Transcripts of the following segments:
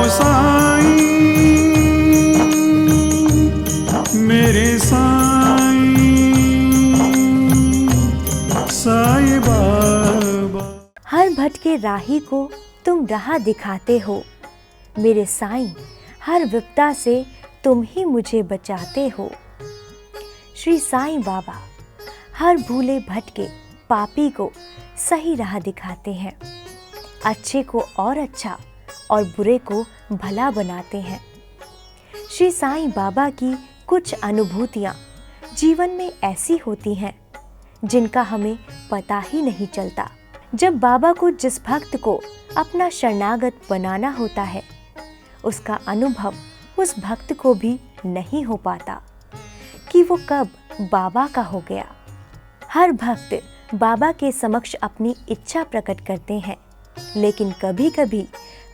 साईं, मेरे साईं, साईं बाबा। हर भटके राही को तुम राह दिखाते हो, मेरे साईं हर विपदा से तुम ही मुझे बचाते हो। श्री साईं बाबा हर भूले भटके पापी को सही राह दिखाते हैं, अच्छे को और अच्छा और बुरे को भला बनाते हैं। श्री साईं बाबा की कुछ अनुभूतियाँ जीवन में ऐसी होती हैं जिनका हमें पता ही नहीं चलता। जब बाबा को जिस भक्त को अपना शरणागत बनाना होता है, उसका अनुभव उस भक्त को भी नहीं हो पाता कि वो कब बाबा का हो गया। हर भक्त बाबा के समक्ष अपनी इच्छा प्रकट करते हैं, लेकिन कभी कभी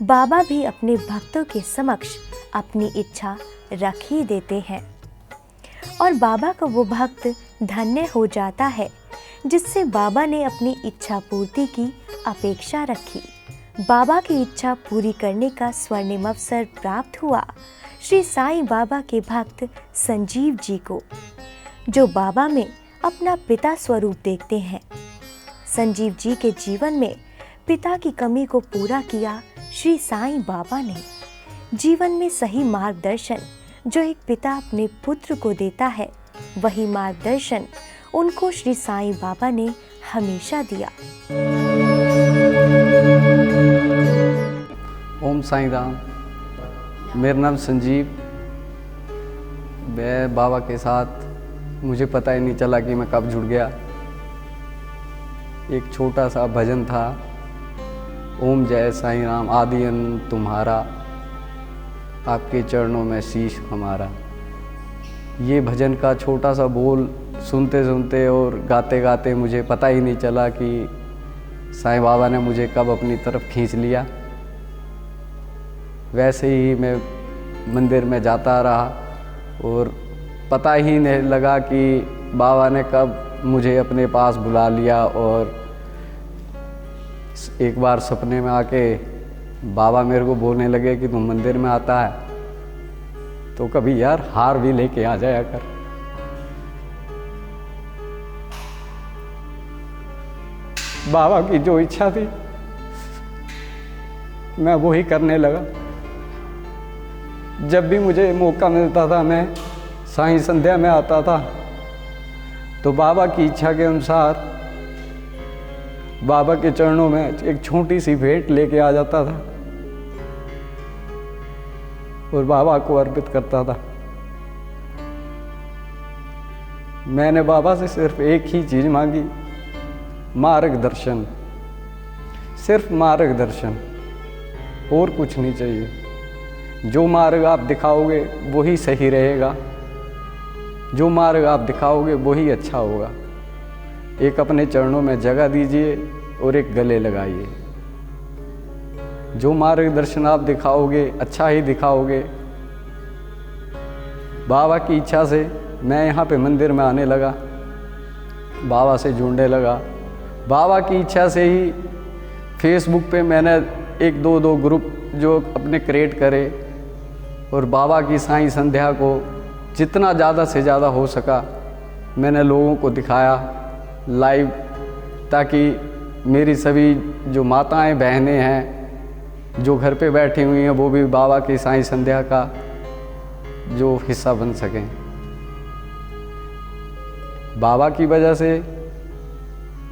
बाबा भी अपने भक्तों के समक्ष अपनी इच्छा रख ही देते हैं और बाबा का वो भक्त धन्य हो जाता है जिससे बाबा ने अपनी इच्छा पूर्ति की अपेक्षा रखी। बाबा की इच्छा पूरी करने का स्वर्णिम अवसर प्राप्त हुआ श्री साईं बाबा के भक्त संजीव जी को, जो बाबा में अपना पिता स्वरूप देखते हैं। संजीव जी के जीवन में पिता की कमी को पूरा किया श्री साईं बाबा ने। जीवन में सही मार्गदर्शन जो एक पिता अपने पुत्र को देता है, वही मार्गदर्शन उनको श्री साईं बाबा ने हमेशा दिया। ओम साईं राम। मेरा नाम संजीव। मैं बाबा के साथ मुझे पता ही नहीं चला कि मैं कब जुड़ गया। एक छोटा सा भजन था, ओम जय साईं राम आदि अंत तुम्हारा, आपके चरणों में शीश हमारा। ये भजन का छोटा सा बोल सुनते सुनते और गाते गाते मुझे पता ही नहीं चला कि साईं बाबा ने मुझे कब अपनी तरफ खींच लिया। वैसे ही मैं मंदिर में जाता रहा और पता ही नहीं लगा कि बाबा ने कब मुझे अपने पास बुला लिया। और एक बार सपने में आके बाबा मेरे को बोलने लगे कि तुम मंदिर में आता है तो कभी यार हार भी लेके आ जाया कर। बाबा की जो इच्छा थी मैं वो ही करने लगा। जब भी मुझे मौका मिलता था मैं साईं संध्या में आता था तो बाबा की इच्छा के अनुसार बाबा के चरणों में एक छोटी सी भेंट लेके आ जाता था और बाबा को अर्पित करता था। मैंने बाबा से सिर्फ एक ही चीज़ मांगी, मार्गदर्शन। सिर्फ मार्गदर्शन, और कुछ नहीं चाहिए। जो मार्ग आप दिखाओगे वही सही रहेगा, जो मार्ग आप दिखाओगे वही अच्छा होगा। एक अपने चरणों में जगह दीजिए और एक गले लगाइए। जो मार्गदर्शन आप दिखाओगे अच्छा ही दिखाओगे। बाबा की इच्छा से मैं यहाँ पे मंदिर में आने लगा, बाबा से जुड़ने लगा। बाबा की इच्छा से ही फेसबुक पे मैंने एक दो ग्रुप जो अपने क्रिएट करे और बाबा की साईं संध्या को जितना ज़्यादा से ज़्यादा हो सका मैंने लोगों को दिखाया लाइव, ताकि मेरी सभी जो माताएं बहनें हैं जो घर पे बैठी हुई हैं वो भी बाबा की साईं संध्या का जो हिस्सा बन सकें। बाबा की वजह से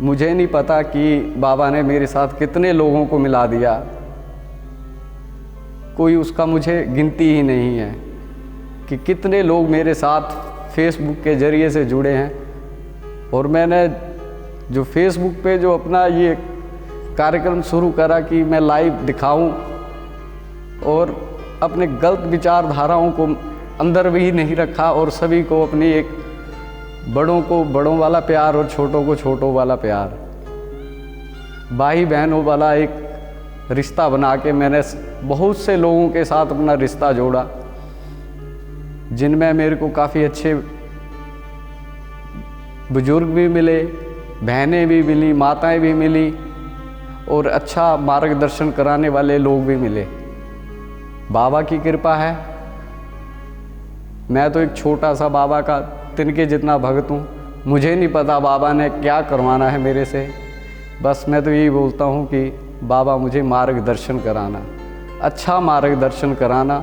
मुझे नहीं पता कि बाबा ने मेरे साथ कितने लोगों को मिला दिया, कोई उसका मुझे गिनती ही नहीं है कि कितने लोग मेरे साथ फेसबुक के ज़रिए से जुड़े हैं। और मैंने जो फेसबुक पे जो अपना ये कार्यक्रम शुरू करा कि मैं लाइव दिखाऊं और अपने गलत विचारधाराओं को अंदर भी नहीं रखा और सभी को अपनी एक बड़ों को बड़ों वाला प्यार और छोटों को छोटों वाला प्यार, भाई बहनों वाला एक रिश्ता बना के मैंने बहुत से लोगों के साथ अपना रिश्ता जोड़ा, जिनमें मेरे को काफ़ी अच्छे बुजुर्ग भी मिले, बहनें भी मिली, माताएं भी मिली और अच्छा मार्गदर्शन कराने वाले लोग भी मिले, बाबा की कृपा है। मैं तो एक छोटा सा बाबा का तिनके जितना भक्त हूँ। मुझे नहीं पता बाबा ने क्या करवाना है मेरे से। बस मैं तो यही बोलता हूँ कि बाबा मुझे मार्गदर्शन कराना, अच्छा मार्गदर्शन कराना,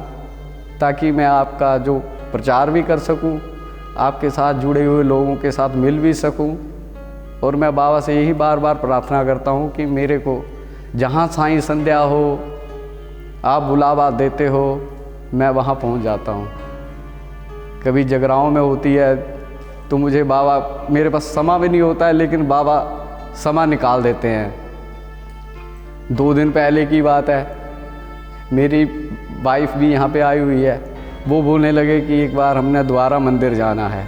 ताकि मैं आपका जो प्रचार भी कर सकूं, आपके साथ जुड़े हुए लोगों के साथ मिल भी सकूं। और मैं बाबा से यही बार बार प्रार्थना करता हूं कि मेरे को जहां साईं संध्या हो, आप बुलावा देते हो, मैं वहां पहुंच जाता हूं। कभी जगराओं में होती है तो मुझे बाबा, मेरे पास समय भी नहीं होता है, लेकिन बाबा समय निकाल देते हैं। 2 दिन पहले की बात है, मेरी वाइफ भी यहाँ पे आई हुई है। वो बोलने लगे कि एक बार हमने दोबारा मंदिर जाना है।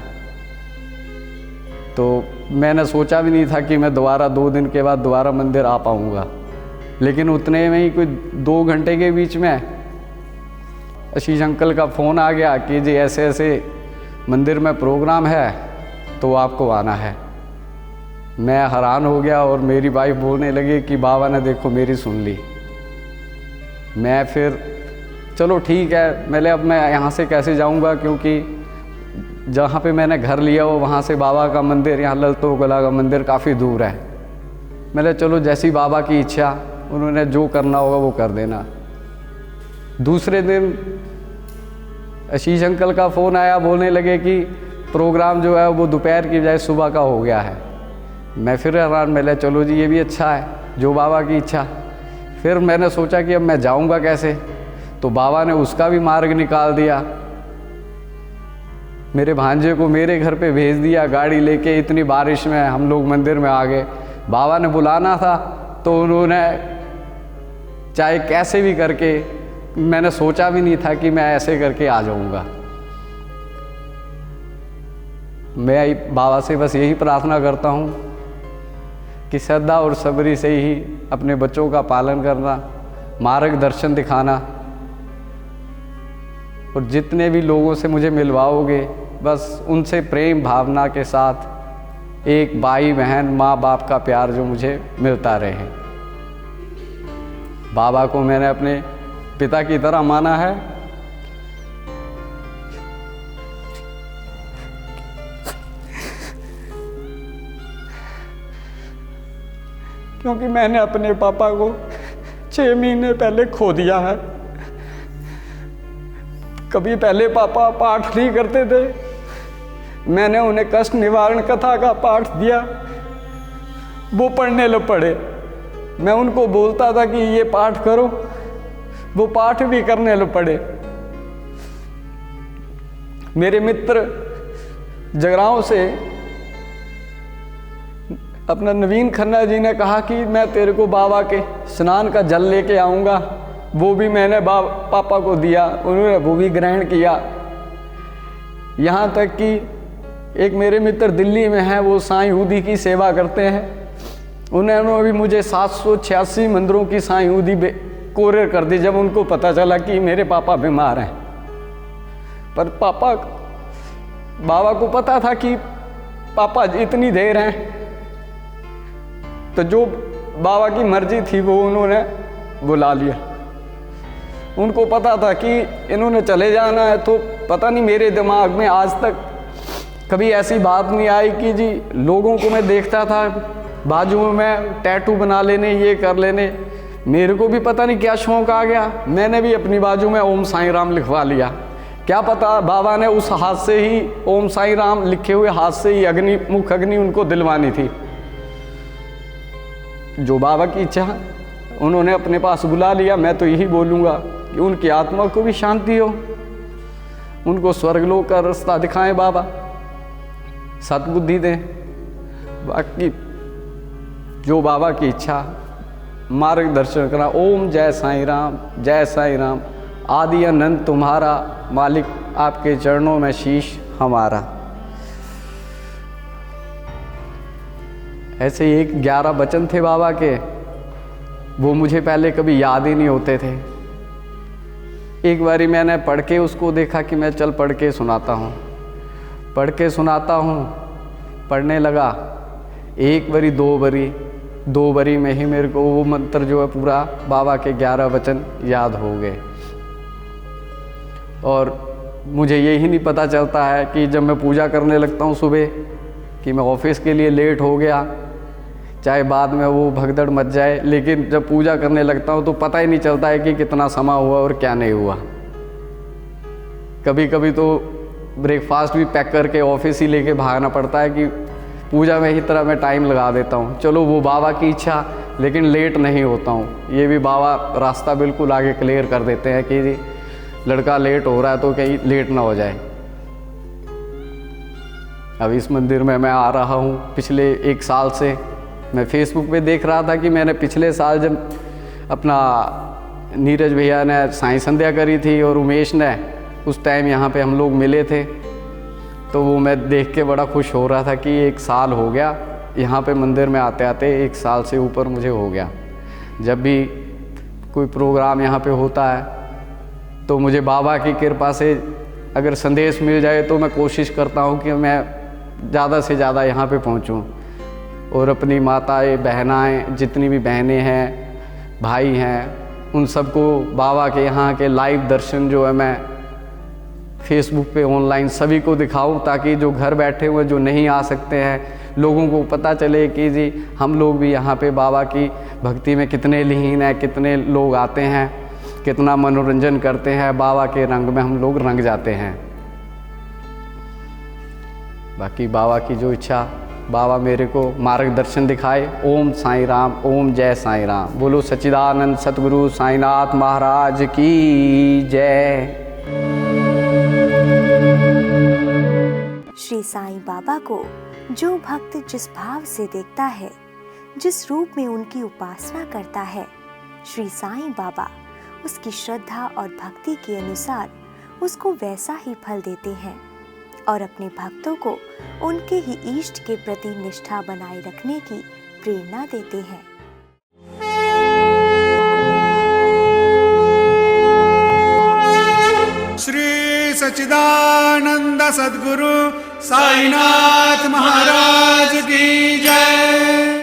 तो मैंने सोचा भी नहीं था कि मैं दोबारा 2 दिन के बाद दोबारा मंदिर आ पाऊँगा। लेकिन उतने में ही कोई 2 घंटे के बीच में आशीष अंकल का फ़ोन आ गया कि जी ऐसे ऐसे मंदिर में प्रोग्राम है तो आपको आना है। मैं हैरान हो गया और मेरी वाइफ बोलने लगी कि बाबा ने देखो मेरी सुन ली। मैं फिर चलो ठीक है, मैंने अब मैं यहाँ से कैसे जाऊँगा, क्योंकि जहाँ पे मैंने घर लिया हो वहाँ से बाबा का मंदिर, यहाँ ललतो गला का मंदिर काफ़ी दूर है। मैंने चलो जैसी बाबा की इच्छा, उन्होंने जो करना होगा वो कर देना। दूसरे दिन आशीष अंकल का फ़ोन आया, बोलने लगे कि प्रोग्राम जो है वो दोपहर की बजाय सुबह का हो गया है। मैं फिर हैरान, मैंने चलो जी ये भी अच्छा है, जो बाबा की इच्छा। फिर मैंने सोचा कि अब मैं जाऊंगा कैसे, तो बाबा ने उसका भी मार्ग निकाल दिया। मेरे भांजे को मेरे घर पे भेज दिया गाड़ी लेके। इतनी बारिश में हम लोग मंदिर में आ गए। बाबा ने बुलाना था तो उन्होंने चाहे कैसे भी करके, मैंने सोचा भी नहीं था कि मैं ऐसे करके आ जाऊंगा। मैं बाबा से बस यही प्रार्थना करता हूँ कि श्रद्धा और सबरी से ही अपने बच्चों का पालन करना, मार्गदर्शन दिखाना, और जितने भी लोगों से मुझे मिलवाओगे बस उनसे प्रेम भावना के साथ एक भाई बहन माँ बाप का प्यार जो मुझे मिलता रहे। बाबा को मैंने अपने पिता की तरह माना है। क्योंकि मैंने अपने पापा को 6 महीने पहले खो दिया है। कभी पहले पापा पाठ नहीं करते थे, मैंने उन्हें कष्ट निवारण कथा का पाठ दिया, वो पढ़ने लग पड़े। मैं उनको बोलता था कि ये पाठ करो, वो पाठ भी करने लग पड़े। मेरे मित्र जगराओं से अपना नवीन खन्ना जी ने कहा कि मैं तेरे को बाबा के स्नान का जल लेके आऊँगा। वो भी मैंने पापा को दिया, उन्होंने वो भी ग्रहण किया। यहाँ तक कि एक मेरे मित्र दिल्ली में हैं, वो साईं ऊदी की सेवा करते हैं। उन्होंने भी मुझे 786 मंदिरों की साईं ऊदी कोरियर कर दी जब उनको पता चला कि मेरे पापा बीमार हैं। पर बाबा को पता था कि पापा इतनी देर हैं, तो जो बाबा की मर्जी थी वो उन्होंने बुला लिया। उनको पता था कि इन्होंने चले जाना है, तो पता नहीं मेरे दिमाग में आज तक कभी ऐसी बात नहीं आई कि जी लोगों को मैं देखता था बाजू में टैटू बना लेने, ये कर लेने। मेरे को भी पता नहीं क्या शौक आ गया, मैंने भी अपनी बाजू में ओम साईं राम लिखवा लिया। क्या पता बाबा ने उस हाथ से ही ओम साईं राम लिखे हुए हाथ से ही अग्नि, मुख अग्नि उनको दिलवानी थी। जो बाबा की इच्छा उन्होंने अपने पास बुला लिया। मैं तो यही बोलूँगा कि उनकी आत्मा को भी शांति हो, उनको स्वर्गलोक का रास्ता दिखाएं बाबा, सद्बुद्धि दें। बाकी जो बाबा की इच्छा, मार्गदर्शन करना। ओम जय साईं राम, जय साईं राम। आदि अनंत तुम्हारा, मालिक आपके चरणों में शीश हमारा। ऐसे एक 11 वचन थे बाबा के, वो मुझे पहले कभी याद ही नहीं होते थे। एक बारी मैंने पढ़ के उसको देखा कि मैं चल पढ़ के सुनाता हूँ, पढ़ के सुनाता हूँ। पढ़ने लगा, एक बारी दो बारी में ही मेरे को वो मंत्र जो है पूरा बाबा के 11 वचन याद हो गए। और मुझे यही नहीं पता चलता है कि जब मैं पूजा करने लगता हूँ सुबह कि मैं ऑफिस के लिए लेट हो गया, चाहे बाद में वो भगदड़ मच जाए, लेकिन जब पूजा करने लगता हूँ तो पता ही नहीं चलता है कि कितना समय हुआ और क्या नहीं हुआ। कभी कभी तो ब्रेकफास्ट भी पैक करके ऑफिस ही लेके भागना पड़ता है कि पूजा में ही तरह मैं टाइम लगा देता हूँ। चलो वो बाबा की इच्छा, लेकिन लेट नहीं होता हूँ। ये भी बाबा रास्ता बिल्कुल आगे क्लियर कर देते हैं कि जी लड़का लेट हो रहा है तो कहीं लेट ना हो जाए। अब इस मंदिर में मैं आ रहा हूँ पिछले 1 साल से। मैं फेसबुक पे देख रहा था कि मैंने पिछले साल जब अपना नीरज भैया ने साईं संध्या करी थी और उमेश ने, उस टाइम यहाँ पे हम लोग मिले थे, तो वो मैं देख के बड़ा खुश हो रहा था कि 1 साल हो गया यहाँ पे मंदिर में आते आते। 1 साल से ऊपर मुझे हो गया। जब भी कोई प्रोग्राम यहाँ पे होता है तो मुझे बाबा की कृपा से अगर संदेश मिल जाए तो मैं कोशिश करता हूँ कि मैं ज़्यादा से ज़्यादा यहाँ पे पहुँचूँ और अपनी माताएं बहनाएं जितनी भी बहनें हैं भाई हैं उन सबको बाबा के यहाँ के लाइव दर्शन जो है मैं फेसबुक पे ऑनलाइन सभी को दिखाऊं, ताकि जो घर बैठे हुए जो नहीं आ सकते हैं लोगों को पता चले कि जी हम लोग भी यहाँ पे बाबा की भक्ति में कितने लीन हैं, कितने लोग आते हैं, कितना मनोरंजन करते हैं, बाबा के रंग में हम लोग रंग जाते हैं। बाकी बाबा की जो इच्छा, बाबा मेरे को मार्गदर्शन दिखाए। ओम साईं राम, ओम जय साईं राम। बोलो सच्चिदानंद सतगुरु साईनाथ महाराज की जय। श्री साईं बाबा को जो भक्त जिस भाव से देखता है, जिस रूप में उनकी उपासना करता है, श्री साईं बाबा उसकी श्रद्धा और भक्ति के अनुसार उसको वैसा ही फल देते हैं और अपने भक्तों को उनके ही इष्ट के प्रति निष्ठा बनाए रखने की प्रेरणा देते हैं। श्री सच्चिदानंद सद्गुरु साईनाथ महाराज की जय।